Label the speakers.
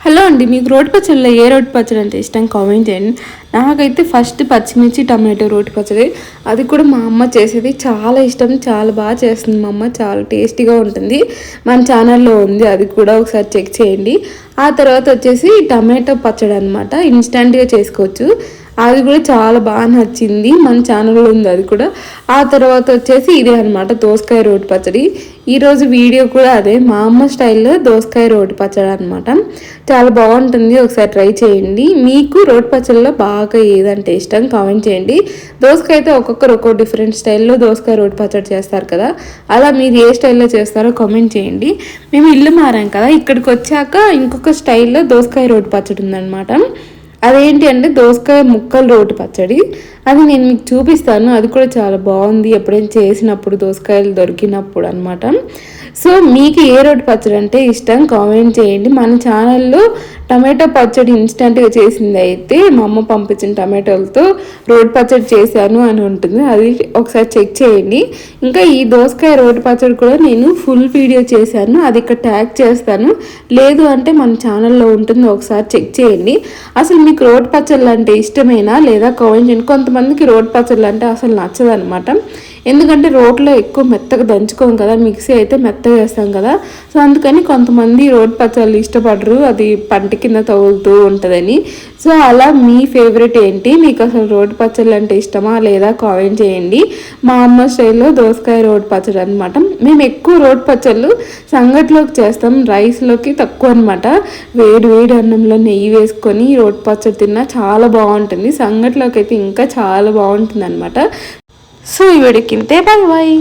Speaker 1: Hello అండి, మీకు రోటి పచ్చడిలో ఏ రోటి పచ్చడి అంటే ఇష్టం కామెంట్ చేయండి. నాకైతే ఫస్ట్ పచ్చిమిర్చి టమాటో రోటి పచ్చడి, అది కూడా మా అమ్మ చేసేది చాలా ఇష్టం. చాలా బాగా చేస్తుంది మా అమ్మ, చాలా టేస్టీగా ఉంటుంది. మన ఛానల్లో ఉంది, అది కూడా ఒకసారి చెక్ చేయండి. ఆ తర్వాత వచ్చేసి టమాటో పచ్చడి అనమాట, ఇన్స్టెంట్గా చేసుకోవచ్చు. అది కూడా చాలా బాగా నచ్చింది, మన ఛానల్లో ఉంది అది కూడా. ఆ తర్వాత వచ్చేసి ఇదే అనమాట దోసకాయ రోటి పచ్చడి. ఈరోజు వీడియో కూడా అదే, మా అమ్మ స్టైల్లో దోసకాయ రోటి పచ్చడి అనమాట. చాలా బాగుంటుంది, ఒకసారి ట్రై చేయండి. మీకు రోటి పచ్చడిలో బాగా ఏదంటే ఇష్టం కామెంట్ చేయండి. దోసకాయ అయితే ఒక్కొక్కరు ఒక్కో డిఫరెంట్ స్టైల్లో దోసకాయ రోటి పచ్చడి చేస్తారు కదా, అలా మీరు ఏ స్టైల్లో చేస్తారో కామెంట్ చేయండి. మేము ఇల్లు మారాం కదా, ఇక్కడికి వచ్చాక ఇంకొక స్టైల్లో దోసకాయ రోటి పచ్చడి ఉందన్నమాట. అదేంటి అంటే దోసకాయ ముక్కలు రోటి పచ్చడి. అది నేను మీకు చూపిస్తాను, అది కూడా చాలా బాగుంది ఎప్పుడైనా చేసినప్పుడు, దోసకాయలు దొరికినప్పుడు అనమాట. సో మీకు ఏ రోటి పచ్చడి అంటే ఇష్టం కామెంట్ చేయండి. మన ఛానల్లో టమాటో పచ్చడి ఇన్స్టెంట్గా చేసింది అయితే, మా అమ్మ పంపించిన టమాటోలతో రోటి పచ్చడి చేశాను అని ఉంటుంది, అది ఒకసారి చెక్ చేయండి. ఇంకా ఈ దోసకాయ రోటి పచ్చడి కూడా నేను ఫుల్ వీడియో చేశాను, అది ఇక్కడ ట్యాగ్ చేస్తాను. లేదు అంటే మన ఛానల్లో ఉంటుంది, ఒకసారి చెక్ చేయండి. అసలు మీకు రోటి పచ్చళ్ళు అంటే ఇష్టమేనా లేదా కామెంట్ చేయండి. కొంతమందికి రోటి పచ్చళ్ళు అంటే అసలు నచ్చదు అనమాట, ఎందుకంటే రోట్లో ఎక్కువ మెత్తగా దంచుకోం కదా, మిక్సీ అయితే మెత్తగా వేస్తాం కదా. సో అందుకని కొంతమంది రోటి పచ్చళ్ళు ఇష్టపడరు, అది పంట కింద తగులుతూ ఉంటుందని. సో అలా మీ ఫేవరెట్ ఏంటి, మీకు అసలు రోటి పచ్చళ్ళు అంటే ఇష్టమా లేదా కామెంట్ చేయండి. మా అమ్మ స్టైల్లో దోసకాయ రోటి పచ్చడి అనమాట. మేము ఎక్కువ రోటి పచ్చళ్ళు సంగట్లోకి చేస్తాం, రైస్లోకి తక్కువ అనమాట. వేడి వేడి అన్నంలో నెయ్యి వేసుకొని రోటి పచ్చడి తిన్నా చాలా బాగుంటుంది, సంగట్లోకి అయితే ఇంకా చాలా బాగుంటుంది అనమాట. సో ఈ వీడియోకి ఇంతే, బాయ్ బాయ్.